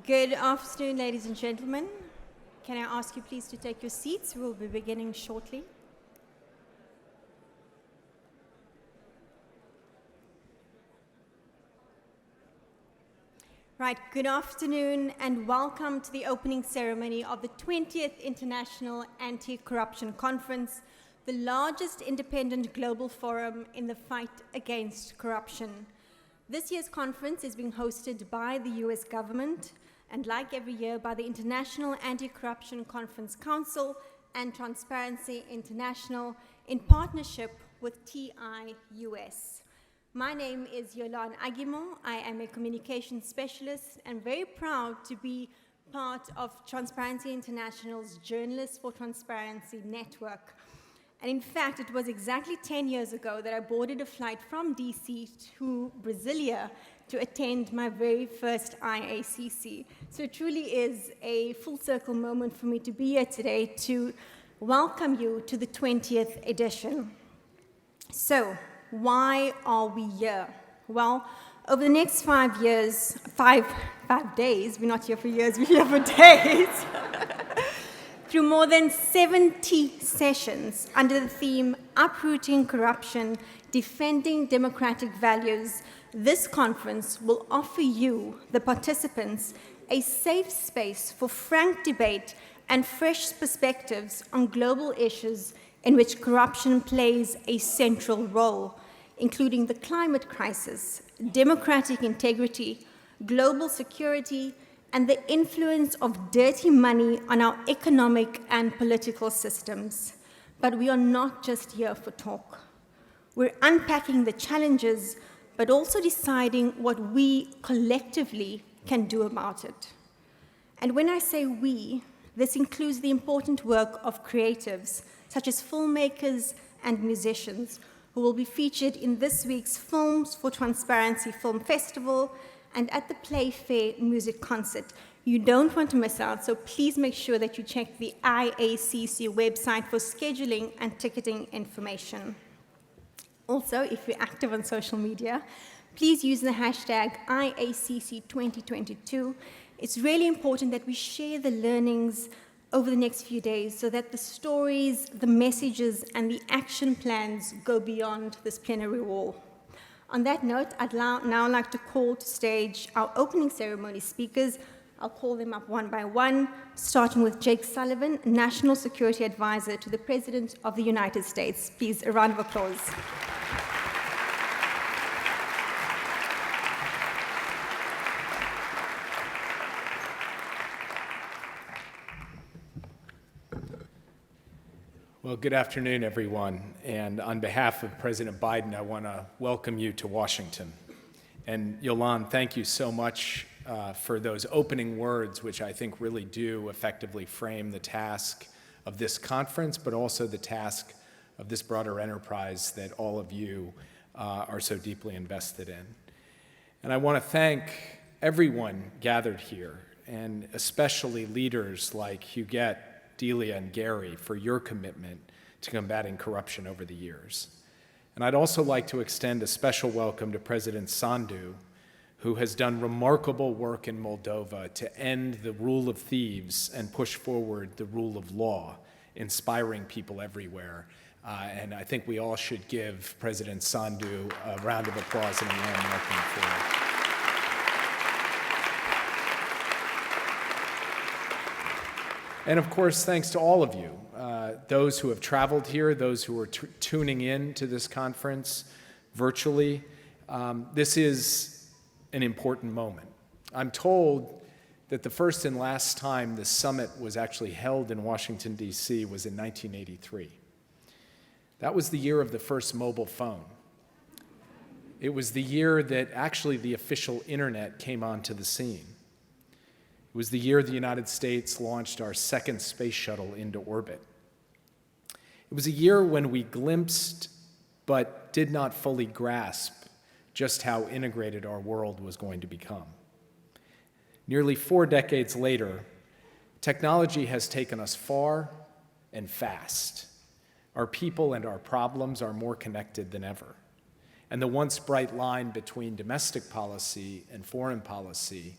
Good afternoon, ladies and gentlemen. Can I ask you please to take your seats? We'll be beginning shortly. Right, good afternoon and welcome to the opening ceremony of the 20th International Anti-Corruption Conference, the largest independent global forum in the fight against corruption. This year's conference is being hosted by the US government and, like every year, by the International Anti-Corruption Conference Council and Transparency International in partnership with TI-US. My name is Yolan Agimo. I am a communications specialist and very proud to be part of Transparency International's Journalists for Transparency network. And in fact, it was exactly 10 years ago that I boarded a flight from DC to Brasilia to attend my very first IACC. So it truly is a full circle moment for me to be here today to welcome you to the 20th edition. So, why are we here? Well, over the next 5 years, five days, we're not here for years, we're here for days, through more than 70 sessions under the theme Uprooting Corruption, Defending Democratic Values, this conference will offer you, the participants, a safe space for frank debate and fresh perspectives on global issues in which corruption plays a central role, including the climate crisis, democratic integrity, global security, and the influence of dirty money on our economic and political systems. But we are not just here for talk. We're unpacking the challenges, but also deciding what we collectively can do about it. And when I say we, this includes the important work of creatives, such as filmmakers and musicians, who will be featured in this week's Films for Transparency Film Festival and at the Playfair Music Concert. You don't want to miss out, so please make sure that you check the IACC website for scheduling and ticketing information. Also, if you're active on social media, please use the hashtag IACC2022. It's really important that we share the learnings over the next few days so that the stories, the messages, and the action plans go beyond this plenary wall. On that note, I'd now like to call to stage our opening ceremony speakers. I'll call them up one by one, starting with Jake Sullivan, National Security Advisor to the President of the United States. Please, a round of applause. Well, good afternoon, everyone. And on behalf of President Biden, I want to welcome you to Washington. And Yolan, thank you so much for those opening words, which I think really do effectively frame the task of this conference, but also the task of this broader enterprise that all of you are so deeply invested in. And I want to thank everyone gathered here, and especially leaders like Huguette, Delia, and Gary for your commitment to combating corruption over the years. And I'd also like to extend a special welcome to President Sandu, who has done remarkable work in Moldova to end the rule of thieves and push forward the rule of law, inspiring people everywhere. And I think we all should give President Sandu a round of applause and a warm welcome for it. And of course, thanks to all of you, those who have traveled here, those who are tuning in to this conference virtually. This is an important moment. I'm told that the first and last time the summit was actually held in Washington, D.C. was in 1983. That was the year of the first mobile phone. It was the year that actually the official internet came onto the scene. It was the year the United States launched our second space shuttle into orbit. It was a year when we glimpsed, but did not fully grasp, just how integrated our world was going to become. Nearly 4 decades later, technology has taken us far and fast. Our people and our problems are more connected than ever. And the once bright line between domestic policy and foreign policy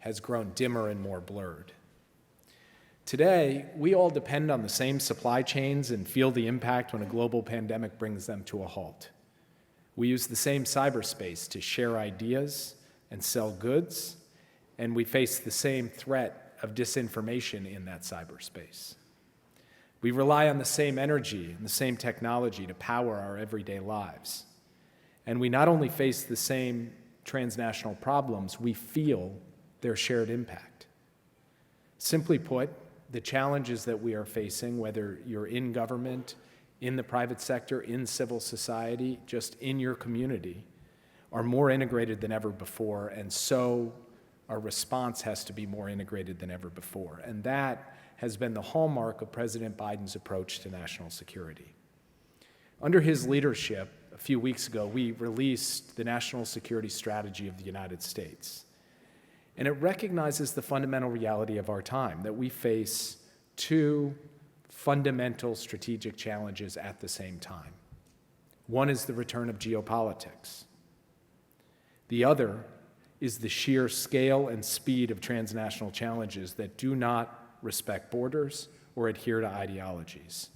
has grown dimmer and more blurred. Today, we all depend on the same supply chains and feel the impact when a global pandemic brings them to a halt. We use the same cyberspace to share ideas and sell goods, and we face the same threat of disinformation in that cyberspace. We rely on the same energy and the same technology to power our everyday lives. And we not only face the same transnational problems, we feel their shared impact. Simply put, the challenges that we are facing, whether you're in government, in the private sector, in civil society, just in your community, are more integrated than ever before, and so our response has to be more integrated than ever before. And that has been the hallmark of President Biden's approach to national security. Under his leadership, a few weeks ago, we released the National Security Strategy of the United States. And it recognizes the fundamental reality of our time, that we face two fundamental strategic challenges at the same time. One is the return of geopolitics. The other is the sheer scale and speed of transnational challenges that do not respect borders or adhere to ideologies.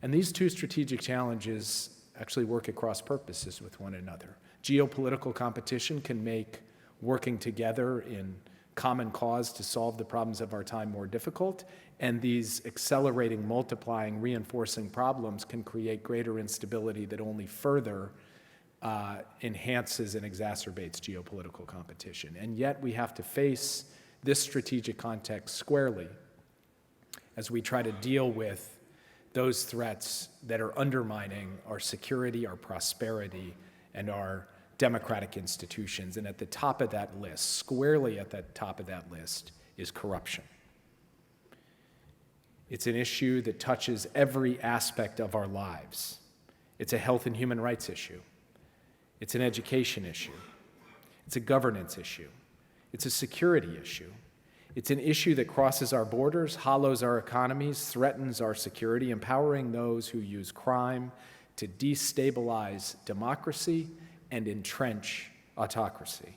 And these two strategic challenges actually work at cross purposes with one another. Geopolitical competition can make working together in common cause to solve the problems of our time more difficult, and these accelerating, multiplying, reinforcing problems can create greater instability that only further enhances and exacerbates geopolitical competition. And yet we have to face this strategic context squarely as we try to deal with those threats that are undermining our security, our prosperity, and our democratic institutions. And at the top of that list, squarely at the top of that list, is corruption. It's an issue that touches every aspect of our lives. It's a health and human rights issue. It's an education issue. It's a governance issue. It's a security issue. It's an issue that crosses our borders, hollows our economies, threatens our security, empowering those who use crime to destabilize democracy and entrench autocracy.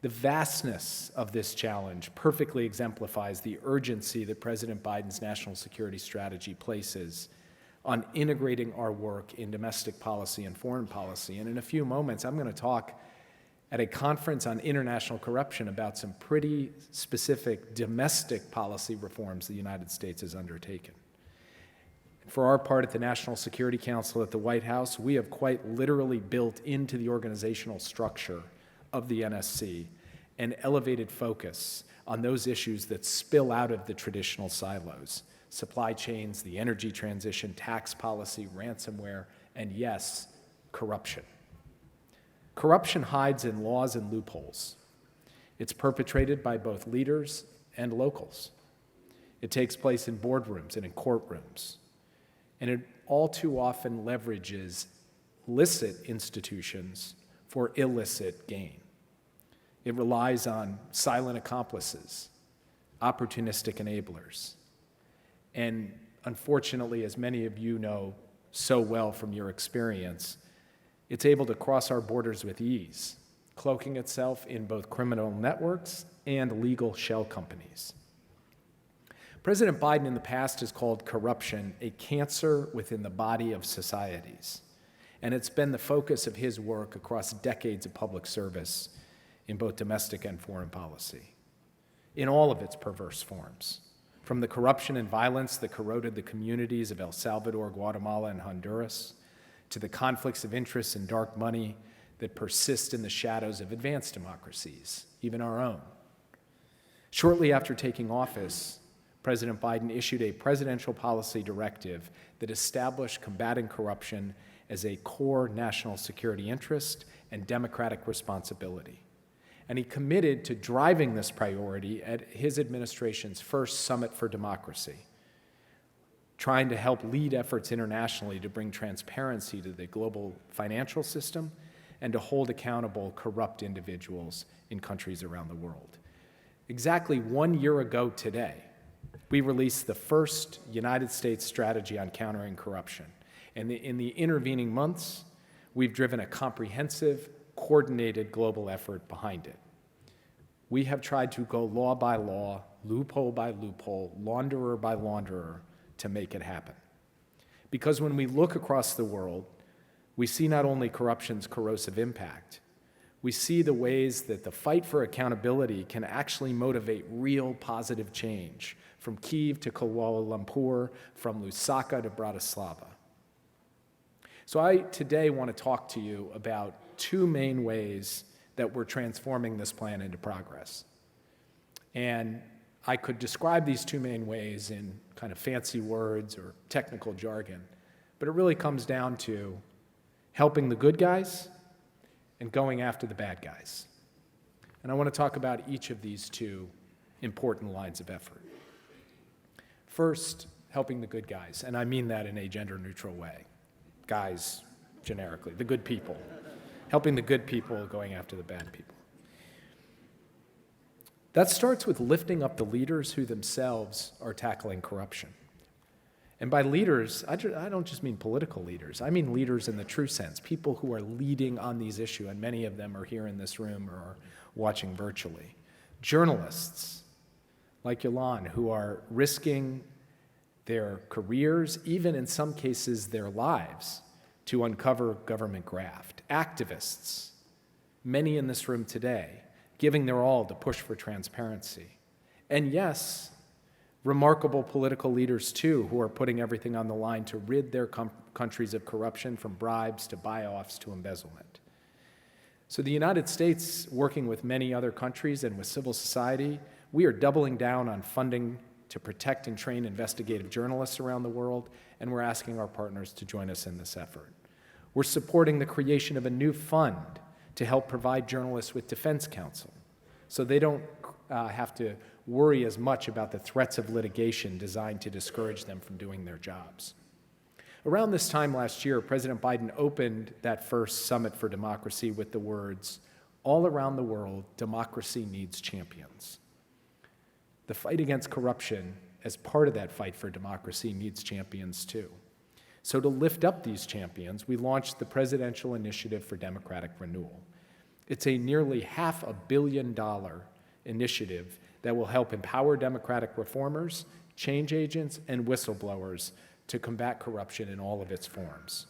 The vastness of this challenge perfectly exemplifies the urgency that President Biden's national security strategy places on integrating our work in domestic policy and foreign policy. And in a few moments, I'm going to talk at a conference on international corruption about some pretty specific domestic policy reforms the United States has undertaken. For our part at the National Security Council at the White House, we have quite literally built into the organizational structure of the NSC an elevated focus on those issues that spill out of the traditional silos: supply chains, the energy transition, tax policy, ransomware, and yes, corruption. Corruption hides in laws and loopholes. It's perpetrated by both leaders and locals. It takes place in boardrooms and in courtrooms. And it all too often leverages licit institutions for illicit gain. It relies on silent accomplices, opportunistic enablers. And unfortunately, as many of you know so well from your experience, it's able to cross our borders with ease, cloaking itself in both criminal networks and legal shell companies. President Biden in the past has called corruption a cancer within the body of societies, and it's been the focus of his work across decades of public service in both domestic and foreign policy, in all of its perverse forms, from the corruption and violence that corroded the communities of El Salvador, Guatemala, and Honduras, to the conflicts of interest and dark money that persist in the shadows of advanced democracies, even our own. Shortly after taking office, President Biden issued a presidential policy directive that established combating corruption as a core national security interest and democratic responsibility. And he committed to driving this priority at his administration's first Summit for Democracy, trying to help lead efforts internationally to bring transparency to the global financial system and to hold accountable corrupt individuals in countries around the world. Exactly 1 year ago today, we released the first United States strategy on countering corruption. And in the intervening months, we've driven a comprehensive, coordinated global effort behind it. We have tried to go law by law, loophole by loophole, launderer by launderer to make it happen. Because when we look across the world, we see not only corruption's corrosive impact, we see the ways that the fight for accountability can actually motivate real positive change, from Kyiv to Kuala Lumpur, from Lusaka to Bratislava. So I today want to talk to you about two main ways that we're transforming this plan into progress. And I could describe these two main ways in kind of fancy words or technical jargon, but it really comes down to helping the good guys and going after the bad guys. And I want to talk about each of these two important lines of effort. First, helping the good guys, and I mean that in a gender-neutral way. Guys, generically, the good people. Helping the good people, going after the bad people. That starts with lifting up the leaders who themselves are tackling corruption. And by leaders, I don't just mean political leaders. I mean leaders in the true sense, people who are leading on these issues, and many of them are here in this room or are watching virtually. Journalists, like Yolande, who are risking their careers, even in some cases their lives, to uncover government graft. Activists, many in this room today, giving their all to push for transparency. And yes, remarkable political leaders too, who are putting everything on the line to rid their countries of corruption, from bribes to buy-offs to embezzlement. So the United States, working with many other countries and with civil society, we are doubling down on funding to protect and train investigative journalists around the world, and we're asking our partners to join us in this effort. We're supporting the creation of a new fund to help provide journalists with defense counsel, so they don't have to worry as much about the threats of litigation designed to discourage them from doing their jobs. Around this time last year, President Biden opened that first Summit for Democracy with the words, "All around the world, democracy needs champions." The fight against corruption, as part of that fight for democracy, needs champions too. So to lift up these champions, we launched the Presidential Initiative for Democratic Renewal. It's a nearly $500 million initiative that will help empower democratic reformers, change agents, and whistleblowers to combat corruption in all of its forms.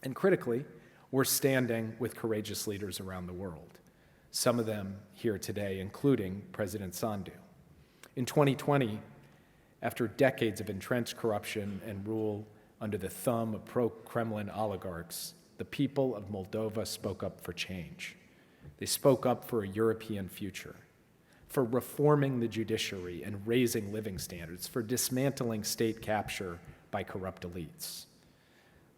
And critically, we're standing with courageous leaders around the world, some of them here today, including President Sandu. In 2020, after decades of entrenched corruption and rule under the thumb of pro-Kremlin oligarchs, the people of Moldova spoke up for change. They spoke up for a European future, for reforming the judiciary and raising living standards, for dismantling state capture by corrupt elites.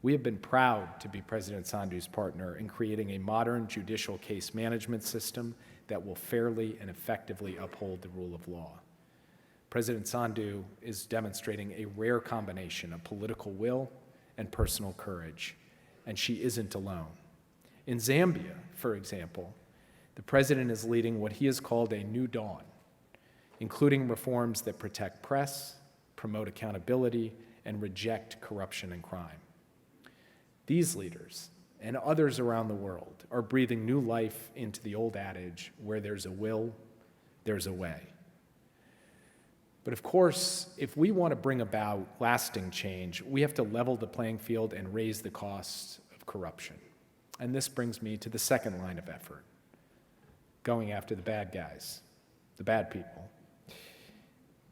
We have been proud to be President Sandu's partner in creating a modern judicial case management system that will fairly and effectively uphold the rule of law. President Sandu is demonstrating a rare combination of political will and personal courage, and she isn't alone. In Zambia, for example, the president is leading what he has called a new dawn, including reforms that protect press, promote accountability, and reject corruption and crime. These leaders and others around the world are breathing new life into the old adage, where there's a will, there's a way. But of course, if we want to bring about lasting change, we have to level the playing field and raise the costs of corruption. And this brings me to the second line of effort, going after the bad guys, the bad people.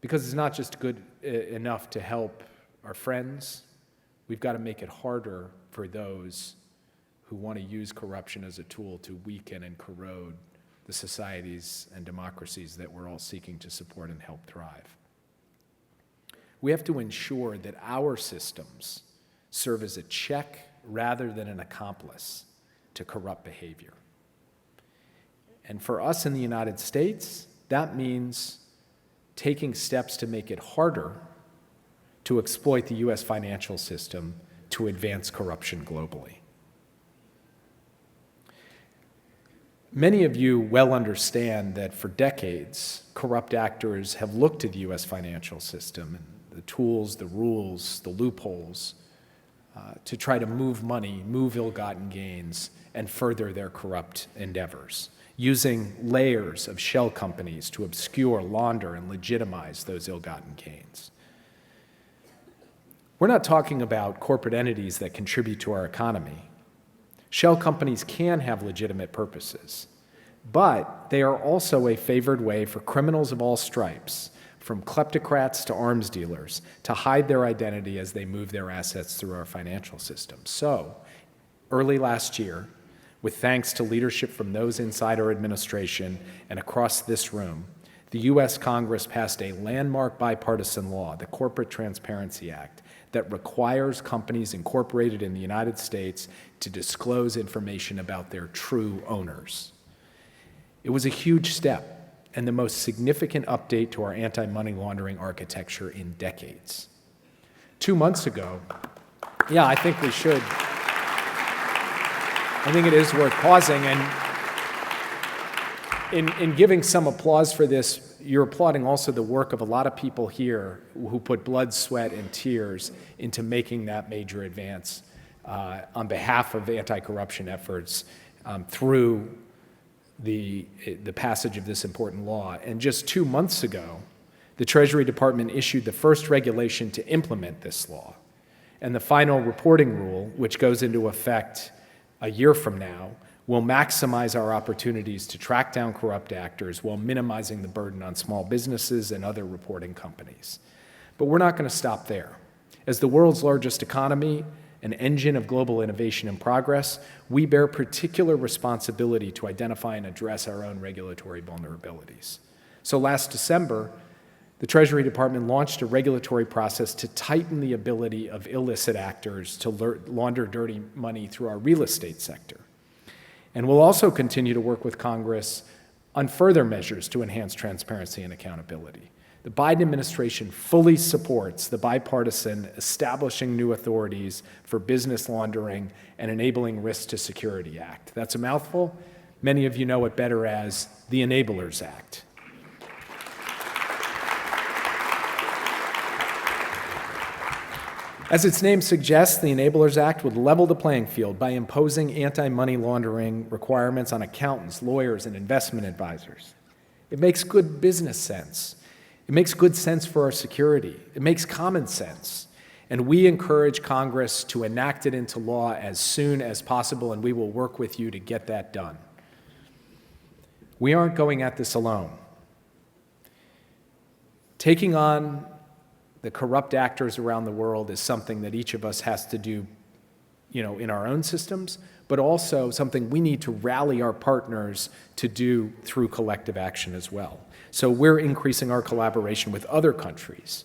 Because it's not just good enough to help our friends, we've got to make it harder for those who want to use corruption as a tool to weaken and corrode the societies and democracies that we're all seeking to support and help thrive. We have to ensure that our systems serve as a check rather than an accomplice to corrupt behavior. And for us in the United States, that means taking steps to make it harder to exploit the U.S. financial system to advance corruption globally. Many of you well understand that for decades, corrupt actors have looked to the U.S. financial system and the tools, the rules, the loopholes to try to move money, move ill-gotten gains, and further their corrupt endeavors. using layers of shell companies to obscure, launder, and legitimize those ill-gotten gains. We're not talking about corporate entities that contribute to our economy. Shell companies can have legitimate purposes, but they are also a favored way for criminals of all stripes, from kleptocrats to arms dealers, to hide their identity as they move their assets through our financial system. So, early last year, with thanks to leadership from those inside our administration and across this room, the U.S. Congress passed a landmark bipartisan law, the Corporate Transparency Act, that requires companies incorporated in the United States to disclose information about their true owners. It was a huge step and the most significant update to our anti-money laundering architecture in decades. 2 months ago, I think we should. I think it is worth pausing, and in giving some applause for this, you're applauding also the work of a lot of people here who put blood, sweat, and tears into making that major advance on behalf of anti-corruption efforts through the passage of this important law. And just 2 months ago, the Treasury Department issued the first regulation to implement this law. And the final reporting rule, which goes into effect a year from now, will maximize our opportunities to track down corrupt actors while minimizing the burden on small businesses and other reporting companies. But we're not going to stop there. As the world's largest economy, an engine of global innovation and progress, we bear particular responsibility to identify and address our own regulatory vulnerabilities. So last December, the Treasury Department launched a regulatory process to tighten the ability of illicit actors to launder dirty money through our real estate sector. And we'll also continue to work with Congress on further measures to enhance transparency and accountability. The Biden administration fully supports the bipartisan Establishing New Authorities for Business Laundering and Enabling Risk to Security Act. That's a mouthful. Many of you know it better as the Enablers Act. As its name suggests, the Enablers Act would level the playing field by imposing anti-money laundering requirements on accountants, lawyers, and investment advisors. It makes good business sense. It makes good sense for our security. It makes common sense. And we encourage Congress to enact it into law as soon as possible, and we will work with you to get that done. We aren't going at this alone. Taking on the corrupt actors around the world is something that each of us has to do, in our own systems, but also something we need to rally our partners to do through collective action as well. So we're increasing our collaboration with other countries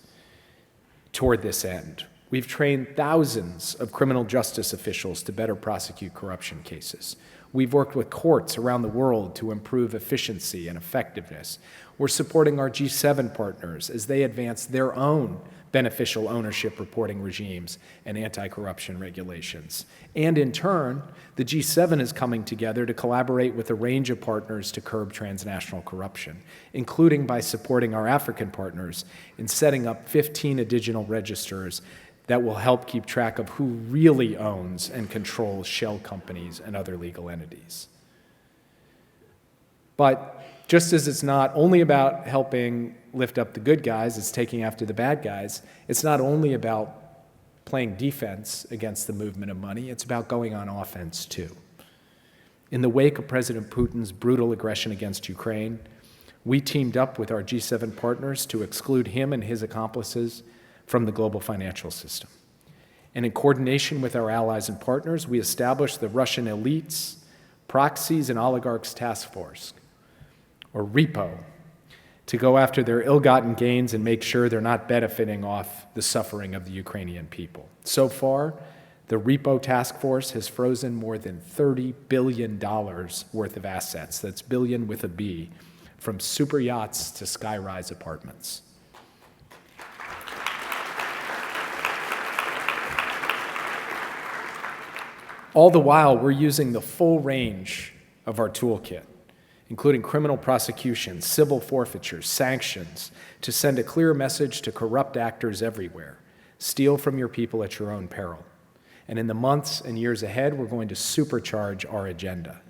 toward this end. We've trained thousands of criminal justice officials to better prosecute corruption cases. We've worked with courts around the world to improve efficiency and effectiveness. We're supporting our G7 partners as they advance their own beneficial ownership reporting regimes and anti-corruption regulations. And in turn, the G7 is coming together to collaborate with a range of partners to curb transnational corruption, including by supporting our African partners in setting up 15 additional registers that will help keep track of who really owns and controls shell companies and other legal entities. But just as it's not only about helping lift up the good guys, it's taking after the bad guys, it's not only about playing defense against the movement of money, it's about going on offense too. In the wake of President Putin's brutal aggression against Ukraine, we teamed up with our G7 partners to exclude him and his accomplices from the global financial system. And in coordination with our allies and partners, we established the Russian Elites, Proxies, and Oligarchs Task Force, or REPO, to go after their ill-gotten gains and make sure they're not benefiting off the suffering of the Ukrainian people. So far, the REPO task force has frozen more than $30 billion worth of assets, that's billion with a B, from super yachts to sky-rise apartments. All the while, we're using the full range of our toolkit, including criminal prosecution, civil forfeitures, sanctions, to send a clear message to corrupt actors everywhere. Steal from your people at your own peril. And in the months and years ahead, we're going to supercharge our agenda.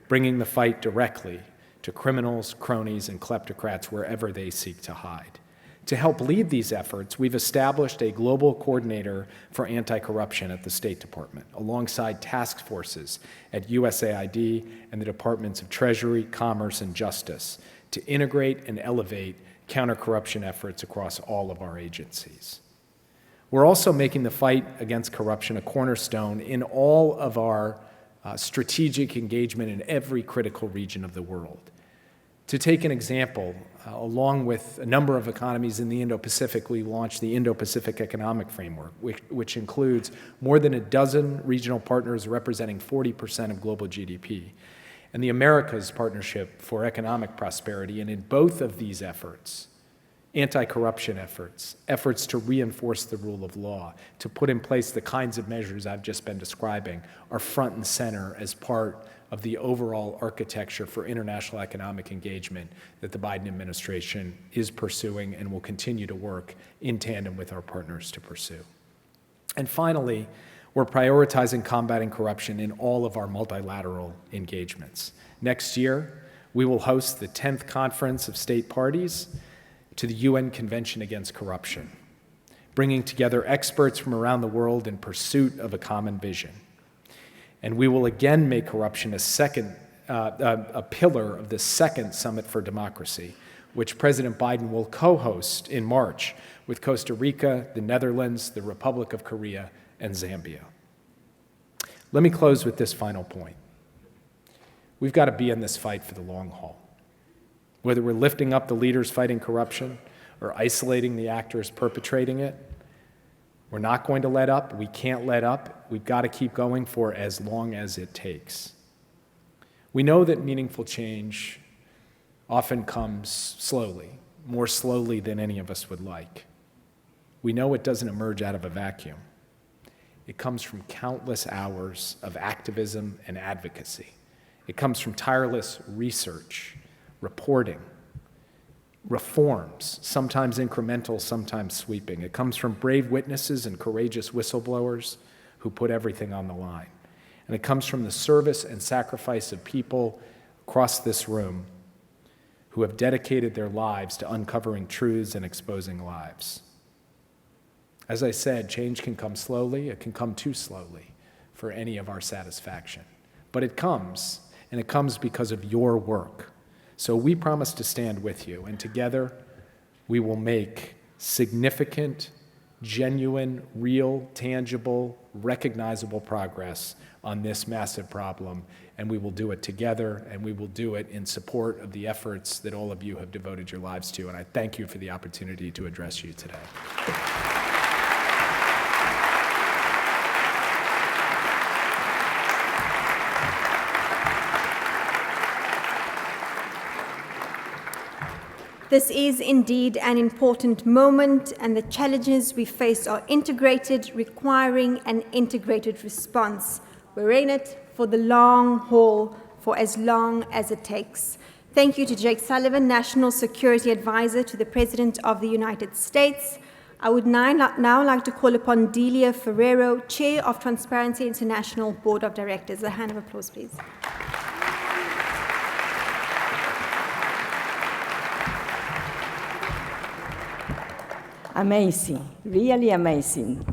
bringing the fight directly to criminals, cronies, and kleptocrats wherever they seek to hide. To help lead these efforts, we've established a global coordinator for anti-corruption at the State Department, alongside task forces at USAID and the Departments of Treasury, Commerce, and Justice to integrate and elevate counter-corruption efforts across all of our agencies. We're also making the fight against corruption a cornerstone in all of our strategic engagement in every critical region of the world. To take an example, along with a number of economies in the Indo-Pacific, we launched the Indo-Pacific Economic Framework, which includes more than a dozen regional partners representing 40% of global GDP, and the Americas Partnership for Economic Prosperity. And in both of these efforts, anti-corruption efforts, efforts to reinforce the rule of law, to put in place the kinds of measures I've just been describing, are front and center as part of the overall architecture for international economic engagement that the Biden administration is pursuing and will continue to work in tandem with our partners to pursue. And finally, we're prioritizing combating corruption in all of our multilateral engagements. Next year, we will host the 10th Conference of State Parties to the UN Convention Against Corruption, bringing together experts from around the world in pursuit of a common vision. And we will again make corruption a pillar of the second Summit for Democracy, which President Biden will co-host in March with Costa Rica, the Netherlands, the Republic of Korea, and Zambia. Let me close with this final point. We've got to be in this fight for the long haul. Whether we're lifting up the leaders fighting corruption or isolating the actors perpetrating it, we're not going to let up. We can't let up. We've got to keep going for as long as it takes. We know that meaningful change often comes slowly, more slowly than any of us would like. We know it doesn't emerge out of a vacuum. It comes from countless hours of activism and advocacy. It comes from tireless research, reporting, reforms, sometimes incremental, sometimes sweeping. It comes from brave witnesses and courageous whistleblowers who put everything on the line. And it comes from the service and sacrifice of people across this room who have dedicated their lives to uncovering truths and exposing lies. As I said, change can come slowly. It can come too slowly for any of our satisfaction. But it comes, and it comes because of your work. So we promise to stand with you, and together we will make significant, genuine, real, tangible, recognizable progress on this massive problem, and we will do it together, and we will do it in support of the efforts that all of you have devoted your lives to, and I thank you for the opportunity to address you today. This is indeed an important moment, and the challenges we face are integrated, requiring an integrated response. We're in it for the long haul, for as long as it takes. Thank you to Jake Sullivan, National Security Advisor to the President of the United States. I would now like to call upon Delia Ferreira, Chair of Transparency International Board of Directors. A hand of applause, please. Amazing, really amazing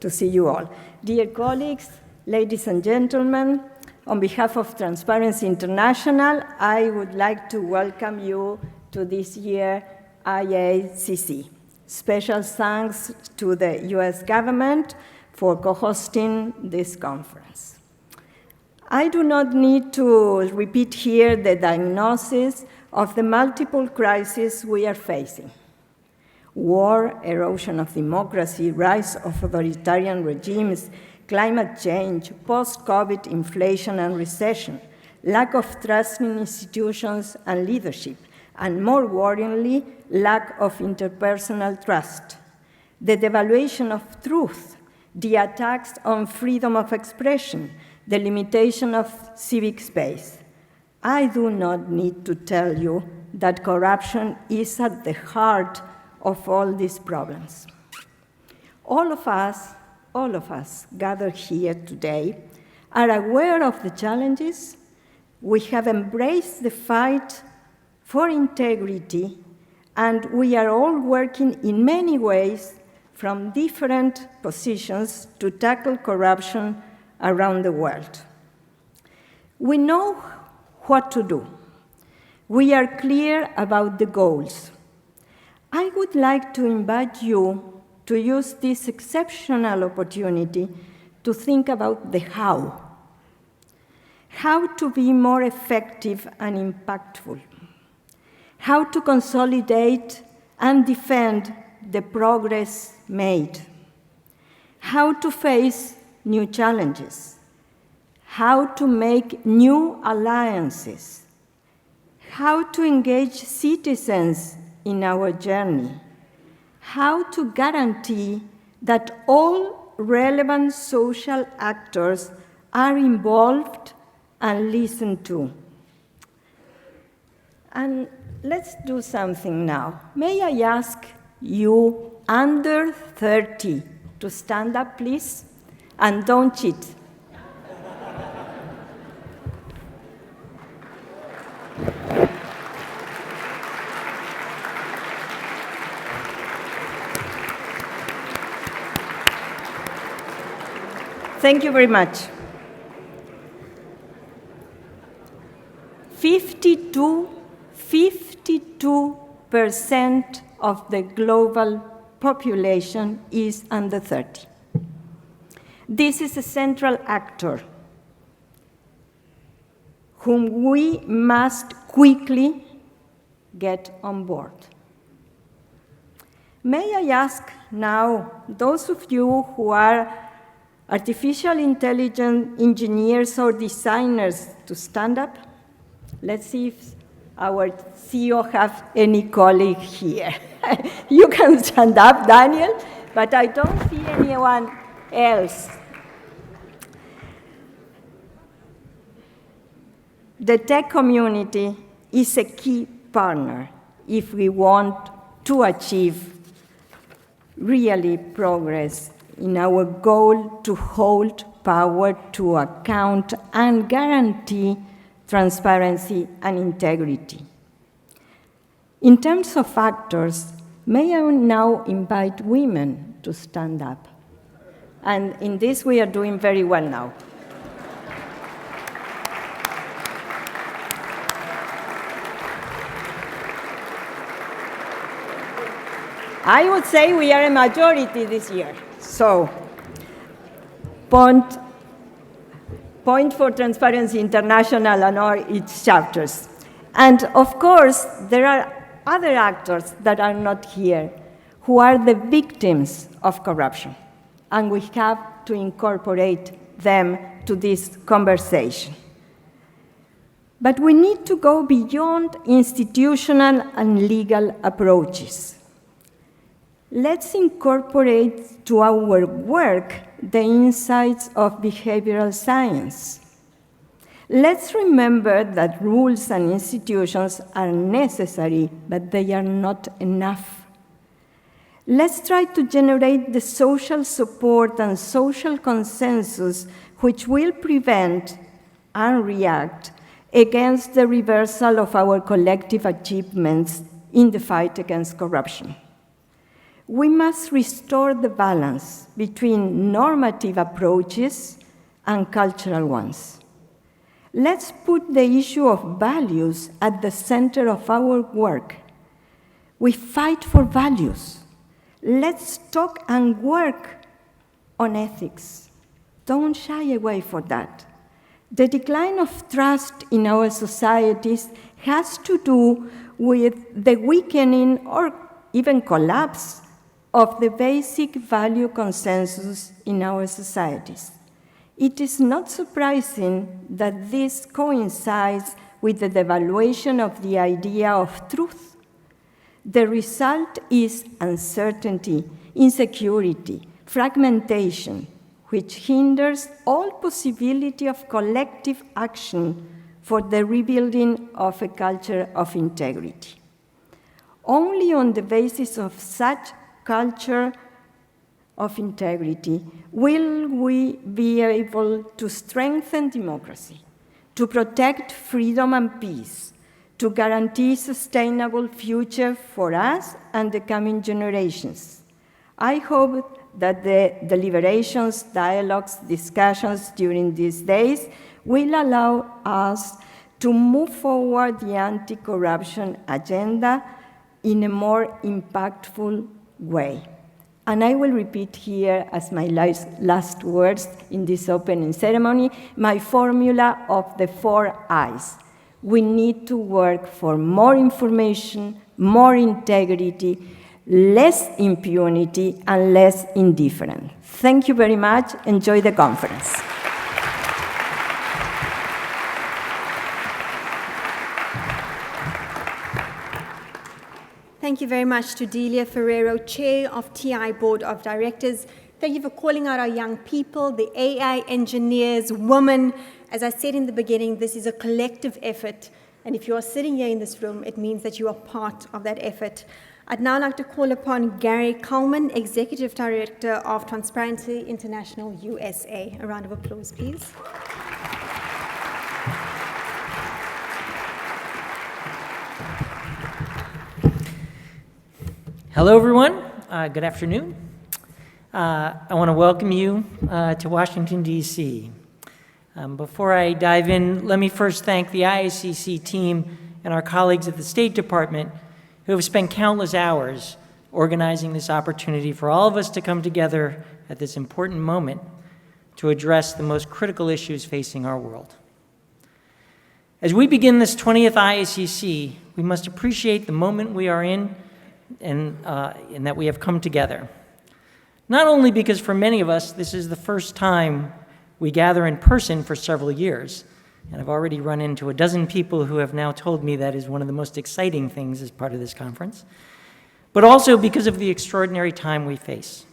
to see you all. Dear colleagues, ladies and gentlemen, on behalf of Transparency International, I would like to welcome you to this year's IACC. Special thanks to the US government for co-hosting this conference. I do not need to repeat here the diagnosis of the multiple crises we are facing. War, erosion of democracy, rise of authoritarian regimes, climate change, post-COVID inflation and recession, lack of trust in institutions and leadership, and more worryingly, lack of interpersonal trust. The devaluation of truth, the attacks on freedom of expression, the limitation of civic space. I do not need to tell you that corruption is at the heart of all these problems. All of us gathered here today are aware of the challenges We have embraced the fight for integrity, and we are all working in many ways from different positions to tackle corruption around the world. We know what to do. We are clear about the goals. I would like to invite you to use this exceptional opportunity to think about the how. How to be more effective and impactful. How to consolidate and defend the progress made. How to face new challenges. How to make new alliances. How to engage citizens in our journey. How to guarantee that all relevant social actors are involved and listened to. And let's do something now. May I ask you under 30 to stand up, please? And don't cheat. Thank you very much. 52% of the global population is under 30. This is a central actor whom we must quickly get on board. May I ask now those of you who are artificial intelligence engineers or designers to stand up? Let's see if our CEO have any colleague here. You can stand up, Daniel, but I don't see anyone else. The tech community is a key partner if we want to achieve really progress in our goal to hold power to account and guarantee transparency and integrity. In terms of actors, may I now invite women to stand up? And in this, we are doing very well now. I would say we are a majority this year. So, point for Transparency International and all its chapters. And of course, there are other actors that are not here who are the victims of corruption. And we have to incorporate them to this conversation. But we need to go beyond institutional and legal approaches. Let's incorporate to our work the insights of behavioral science. Let's remember that rules and institutions are necessary, but they are not enough. Let's try to generate the social support and social consensus which will prevent and react against the reversal of our collective achievements in the fight against corruption. We must restore the balance between normative approaches and cultural ones. Let's put the issue of values at the center of our work. We fight for values. Let's talk and work on ethics. Don't shy away from that. The decline of trust in our societies has to do with the weakening or even collapse of the basic value consensus in our societies. It is not surprising that this coincides with the devaluation of the idea of truth. The result is uncertainty, insecurity, fragmentation, which hinders all possibility of collective action for the rebuilding of a culture of integrity. Only on the basis of such culture of integrity will we be able to strengthen democracy, to protect freedom and peace, to guarantee sustainable future for us and the coming generations. I hope that the deliberations, dialogues, discussions during these days will allow us to move forward the anti-corruption agenda in a more impactful way. And I will repeat here as my last words in this opening ceremony, my formula of the 4 I's. We need to work for more information, more integrity, less impunity, and less indifference. Thank you very much. Enjoy the conference. Thank you very much to Delia Ferreira, Chair of TI Board of Directors. Thank you for calling out our young people, the AI engineers, women. As I said in the beginning, this is a collective effort. And if you are sitting here in this room, it means that you are part of that effort. I'd now like to call upon Gary Kalman, Executive Director of Transparency International USA. A round of applause, please. Hello, everyone. Good afternoon. I want to welcome you to Washington, D.C. Before I dive in, let me first thank the IACC team and our colleagues at the State Department who have spent countless hours organizing this opportunity for all of us to come together at this important moment to address the most critical issues facing our world. As we begin this 20th IACC, we must appreciate the moment we are in and that we have come together. Not only because for many of us, this is the first time we gather in person for several years, and I've already run into a dozen people who have now told me that is one of the most exciting things as part of this conference, but also because of the extraordinary time we face.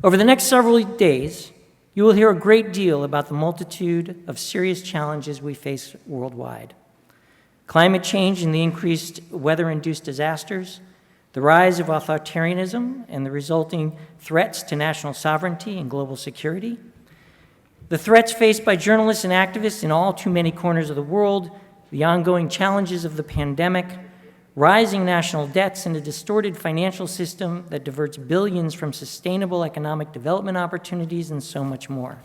Over the next several days, you will hear a great deal about the multitude of serious challenges we face worldwide. Climate change and the increased weather-induced disasters, the rise of authoritarianism and the resulting threats to national sovereignty and global security, the threats faced by journalists and activists in all too many corners of the world, the ongoing challenges of the pandemic, rising national debts and a distorted financial system that diverts billions from sustainable economic development opportunities, and so much more.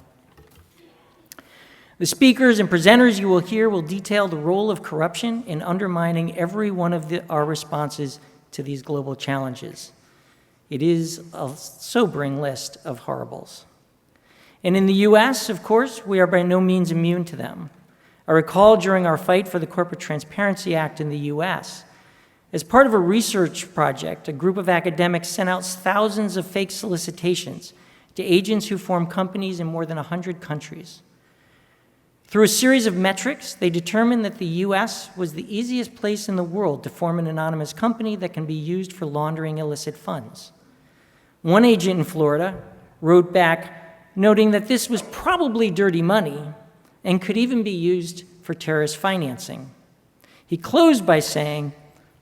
The speakers and presenters you will hear will detail the role of corruption in undermining every one of our responses to these global challenges. It is a sobering list of horribles. And in the US, of course, we are by no means immune to them. I recall during our fight for the Corporate Transparency Act in the US, as part of a research project, a group of academics sent out thousands of fake solicitations to agents who form companies in more than 100 countries. Through a series of metrics, they determined that the US was the easiest place in the world to form an anonymous company that can be used for laundering illicit funds. One agent in Florida wrote back, noting that this was probably dirty money and could even be used for terrorist financing. He closed by saying,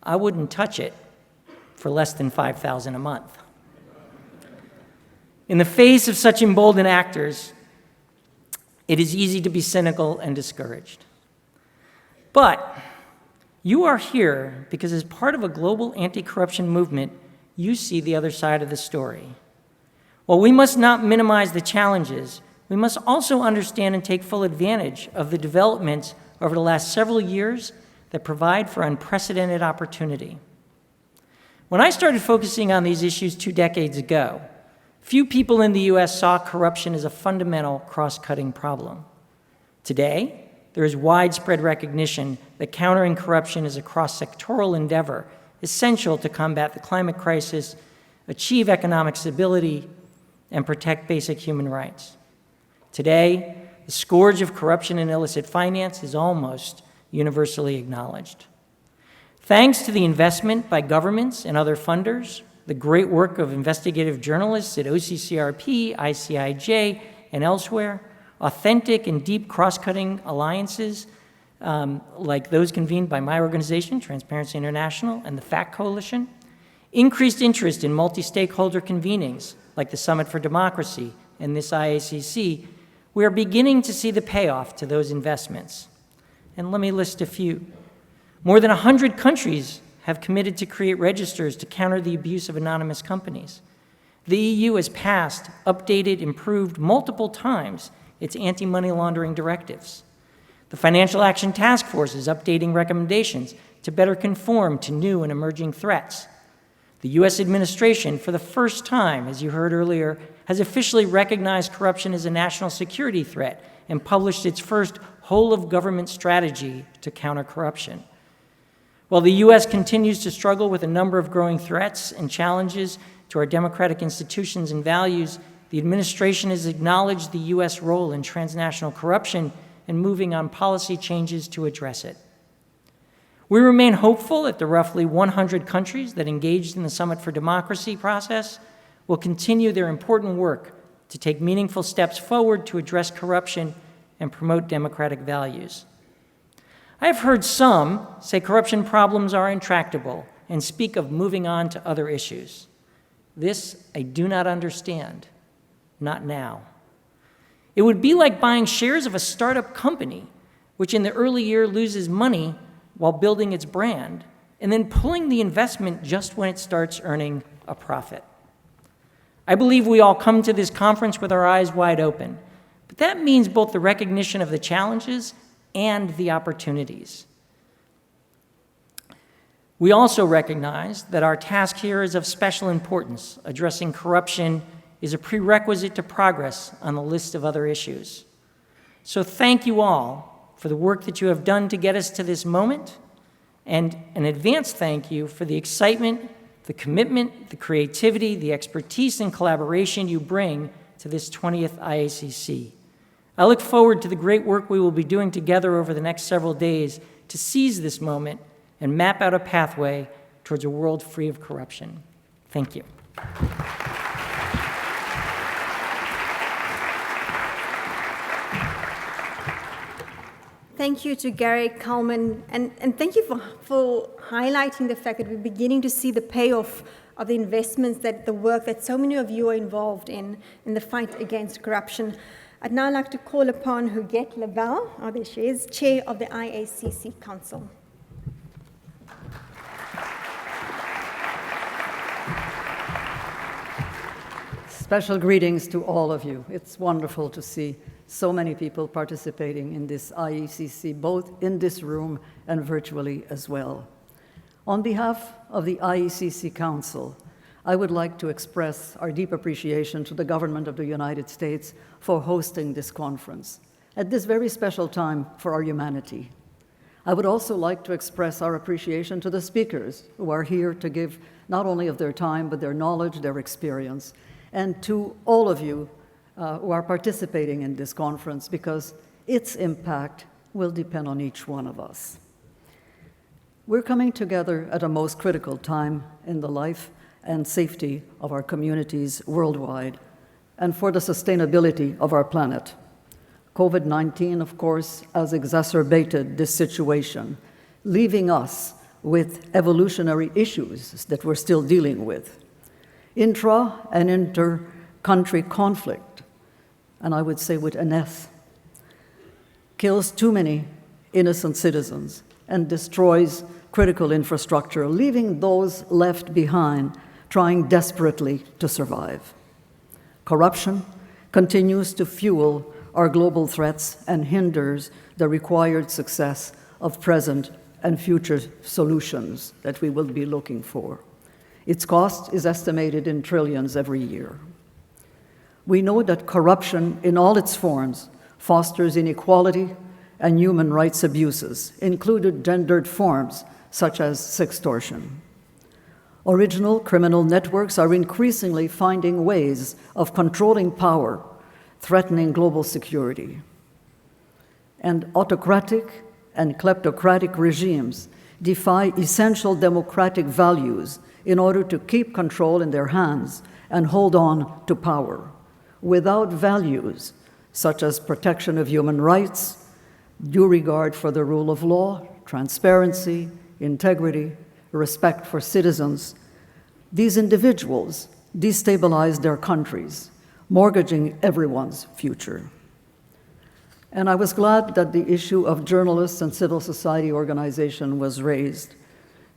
"I wouldn't touch it for less than $5,000 a month." In the face of such emboldened actors, it is easy to be cynical and discouraged. But you are here because as part of a global anti-corruption movement, you see the other side of the story. While we must not minimize the challenges, we must also understand and take full advantage of the developments over the last several years that provide for unprecedented opportunity. When I started focusing on these issues 2 decades ago, few people in the US saw corruption as a fundamental cross-cutting problem. Today, there is widespread recognition that countering corruption is a cross-sectoral endeavor essential to combat the climate crisis, achieve economic stability, and protect basic human rights. Today, the scourge of corruption and illicit finance is almost universally acknowledged. Thanks to the investment by governments and other funders, the great work of investigative journalists at OCCRP, ICIJ, and elsewhere, authentic and deep cross-cutting alliances like those convened by my organization, Transparency International, and the FACT Coalition, increased interest in multi-stakeholder convenings like the Summit for Democracy and this IACC, We are beginning to see the payoff to those investments. And let me list a few. More than 100 countries have committed to create registers to counter the abuse of anonymous companies. The EU has passed, updated, improved multiple times its anti-money laundering directives. The Financial Action Task Force is updating recommendations to better conform to new and emerging threats. The U.S. administration, for the first time, as you heard earlier, has officially recognized corruption as a national security threat and published its first whole-of-government strategy to counter corruption. While the U.S. continues to struggle with a number of growing threats and challenges to our democratic institutions and values, the administration has acknowledged the U.S. role in transnational corruption and moving on policy changes to address it. We remain hopeful that the roughly 100 countries that engaged in the Summit for Democracy process will continue their important work to take meaningful steps forward to address corruption and promote democratic values. I have heard some say corruption problems are intractable and speak of moving on to other issues. This I do not understand, not now. It would be like buying shares of a startup company, which in the early year loses money while building its brand, and then pulling the investment just when it starts earning a profit. I believe we all come to this conference with our eyes wide open, but that means both the recognition of the challenges and the opportunities. We also recognize that our task here is of special importance. Addressing corruption is a prerequisite to progress on the list of other issues. So thank you all for the work that you have done to get us to this moment, and an advance thank you for the excitement, the commitment, the creativity, the expertise, and collaboration you bring to this 20th IACC. I look forward to the great work we will be doing together over the next several days to seize this moment and map out a pathway towards a world free of corruption. Thank you. Thank you to Gary, Kalman, and thank you for highlighting the fact that we're beginning to see the payoff of the investments, that the work that so many of you are involved in the fight against corruption. I'd now like to call upon Huguette Labelle, oh, there she is, Chair of the IACC Council. Special greetings to all of you. It's wonderful to see so many people participating in this IACC, both in this room and virtually as well. On behalf of the IACC Council, I would like to express our deep appreciation to the government of the United States for hosting this conference at this very special time for our humanity. I would also like to express our appreciation to the speakers who are here to give not only of their time, but their knowledge, their experience, and to all of you who are participating in this conference, because its impact will depend on each one of us. We're coming together at a most critical time in the life and safety of our communities worldwide and for the sustainability of our planet. COVID-19, of course, has exacerbated this situation, leaving us with evolutionary issues that we're still dealing with. Intra and inter-country conflict, and I would say with an S, kills too many innocent citizens and destroys critical infrastructure, leaving those left behind trying desperately to survive. Corruption continues to fuel our global threats and hinders the required success of present and future solutions that we will be looking for. Its cost is estimated in trillions every year. We know that corruption in all its forms fosters inequality and human rights abuses, including gendered forms such as sextortion. Original criminal networks are increasingly finding ways of controlling power, threatening global security. And autocratic and kleptocratic regimes defy essential democratic values in order to keep control in their hands and hold on to power. Without values such as protection of human rights, due regard for the rule of law, transparency, integrity, respect for citizens, these individuals destabilize their countries, mortgaging everyone's future. And I was glad that the issue of journalists and civil society organization was raised,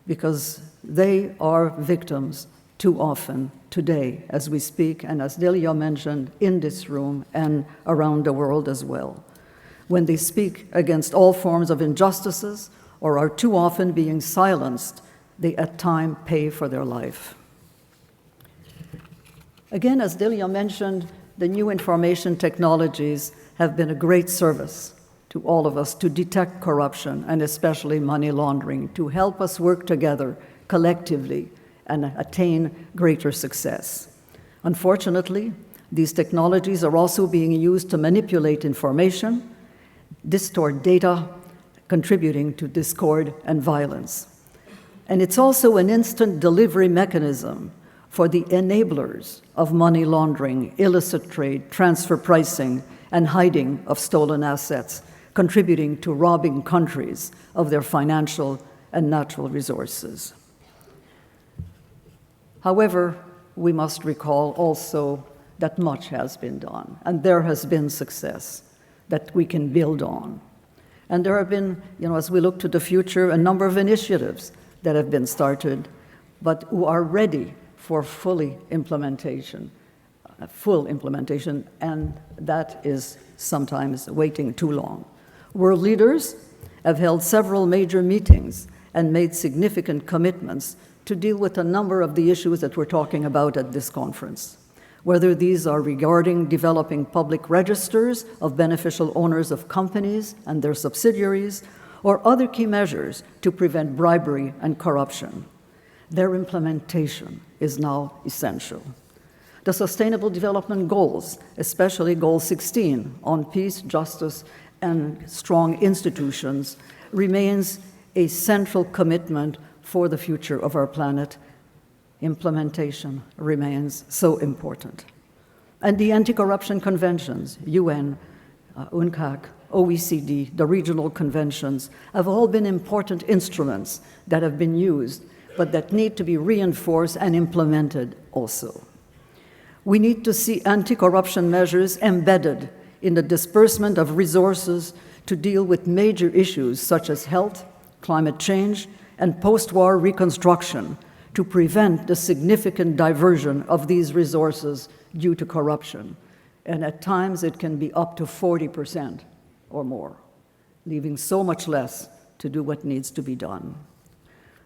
because they are victims too often today as we speak, and as Delia mentioned, in this room and around the world as well, when they speak against all forms of injustices or are too often being silenced, they at times pay for their life. Again, as Delia mentioned, the new information technologies have been a great service to all of us to detect corruption and especially money laundering, to help us work together collectively and attain greater success. Unfortunately, these technologies are also being used to manipulate information, distort data, contributing to discord and violence. And it's also an instant delivery mechanism for the enablers of money laundering, illicit trade, transfer pricing, and hiding of stolen assets, contributing to robbing countries of their financial and natural resources. However, we must recall also that much has been done, and there has been success that we can build on. And there have been, as we look to the future, a number of initiatives that have been started, but who are ready for full implementation, and that is sometimes waiting too long. World leaders have held several major meetings and made significant commitments to deal with a number of the issues that we're talking about at this conference, whether these are regarding developing public registers of beneficial owners of companies and their subsidiaries, or other key measures to prevent bribery and corruption. Their implementation is now essential. The Sustainable Development Goals, especially Goal 16 on peace, justice, and strong institutions, remains a central commitment for the future of our planet. Implementation remains so important. And the anti-corruption conventions, UN, UNCAC, OECD, the regional conventions, have all been important instruments that have been used, but that need to be reinforced and implemented also. We need to see anti-corruption measures embedded in the disbursement of resources to deal with major issues such as health, climate change, and post-war reconstruction, to prevent the significant diversion of these resources due to corruption. And at times it can be up to 40% or more, leaving so much less to do what needs to be done.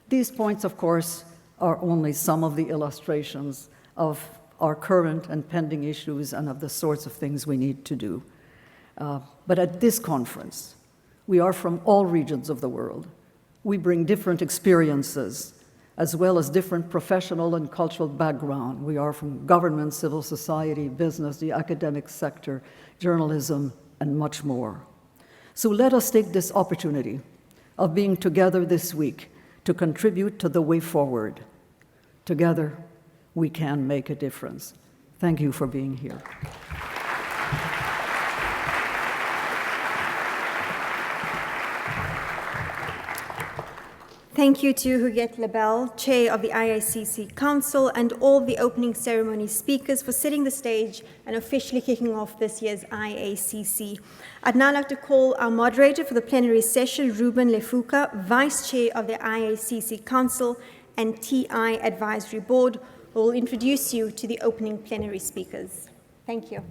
These points, of course, are only some of the illustrations of our current and pending issues and of the sorts of things we need to do. But at this conference, we are from all regions of the world. We bring different experiences, as well as different professional and cultural background. We are from government, civil society, business, the academic sector, journalism, and much more. So let us take this opportunity of being together this week to contribute to the way forward. Together, we can make a difference. Thank you for being here. Thank you to Huguette Labelle, Chair of the IACC Council, and all the opening ceremony speakers for setting the stage and officially kicking off this year's IACC. I'd now like to call our moderator for the plenary session, Ruben Lefuka, Vice Chair of the IACC Council and TI Advisory Board, who will introduce you to the opening plenary speakers. Thank you.